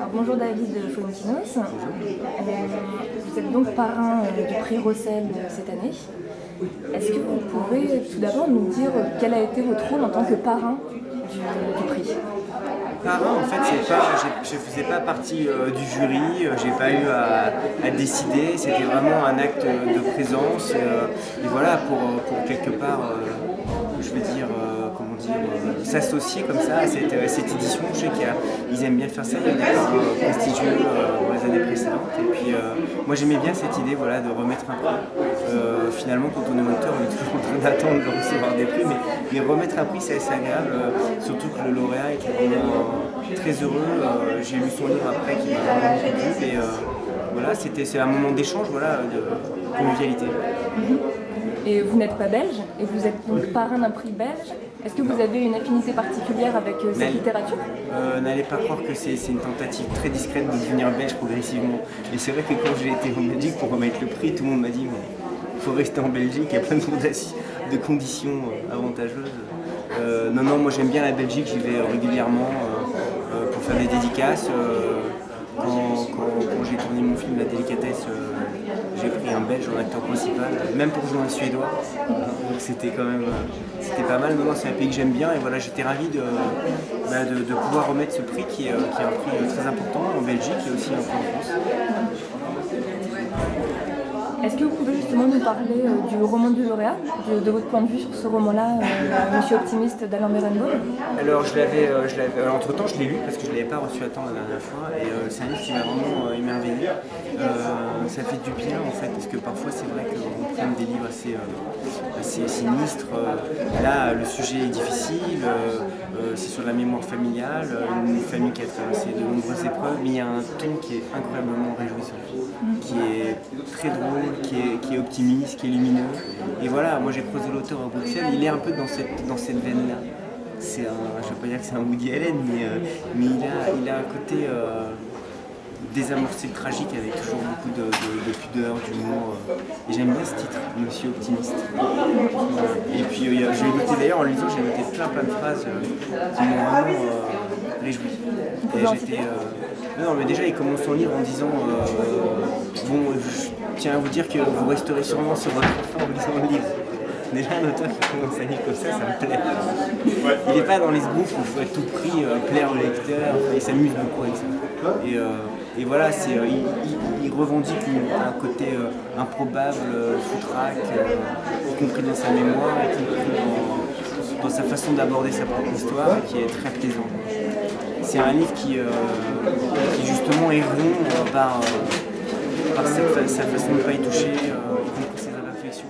Alors, bonjour David Fontinos. Vous êtes donc parrain du prix Rossel cette année. Est-ce que vous pouvez tout d'abord nous dire quel a été votre rôle en tant que parrain du prix? Parrain, en fait, je ne faisais pas partie du jury, j'ai pas eu à décider, c'était vraiment un acte de présence. Et voilà, pour quelque part, je veux dire, s'associer comme ça à cette édition. Je sais qu'ils aiment bien faire ça, il y a des parrains prestigieux dans les années précédentes. Et puis, moi j'aimais bien cette idée, voilà, de remettre un prix. Finalement, quand on est auteur, on est toujours en train d'attendre de recevoir des prix, mais remettre un prix, c'est assez agréable, surtout que le lauréat était vraiment très heureux. J'ai lu son livre après qui m'a vraiment plu, et voilà, c'est un moment d'échange, voilà, de convivialité. Et vous n'êtes pas belge, et vous êtes donc parrain d'un prix belge. Est-ce que vous avez une affinité particulière avec cette littérature? N'allez pas croire que c'est une tentative très discrète de devenir belge progressivement. Et c'est vrai que quand j'ai été en Belgique pour remettre le prix, tout le monde m'a dit mais il faut rester en Belgique, il y a plein de conditions avantageuses. Non, moi j'aime bien la Belgique, j'y vais régulièrement pour faire des dédicaces. Quand j'ai tourné mon film La Délicatesse, j'ai pris un Belge en acteur principal, même pour jouer un Suédois. Donc c'était quand même pas mal. Non, c'est un pays que j'aime bien, et voilà, j'étais ravi de pouvoir remettre ce prix qui est un prix très important en Belgique et aussi un peu en France. Est-ce que vous pouvez justement nous parler du roman du lauréat, de votre point de vue sur ce roman-là, Monsieur Optimiste d'Alain Berenbaum? Alors entre-temps je l'ai lu parce que je ne l'avais pas reçu à temps la dernière fois, et c'est un livre qui m'a vraiment émerveillé. Ça fait du bien en fait, parce que parfois c'est vrai qu'on prend des livres assez sinistres. Là le sujet est difficile, c'est sur la mémoire familiale, une famille qui a traversé de nombreuses épreuves, mais il y a un ton qui est incroyablement réjouissant, qui est très drôle, qui est optimiste, qui est lumineux. Et voilà, moi j'ai croisé l'auteur à Bruxelles, il est un peu dans cette veine-là. Je ne veux pas dire que c'est un Woody Allen, mais il a un côté désamorcé, tragique, avec toujours beaucoup de pudeur, d'humour. Et j'aime bien ce titre, Monsieur Optimiste. Et puis j'ai noté d'ailleurs, en le lisant, j'ai noté plein de phrases qui m'ont vraiment réjoui. Et j'étais... Non, mais déjà il commence son livre en disant bon, je tiens à vous dire que vous resterez sûrement sur votre enfant en lisant le livre. Déjà un auteur qui commence un livre comme ça me plaît. Il n'est pas dans les sbooks où il faut à tout prix plaire au lecteur, il s'amuse beaucoup avec ça. Et voilà, il revendique un côté improbable, foutraque, y compris dans sa mémoire, y compris dans sa façon d'aborder sa propre histoire, qui est très plaisant. C'est un livre qui justement est rond par sa façon de ne pas y toucher, y compris ses réflexions.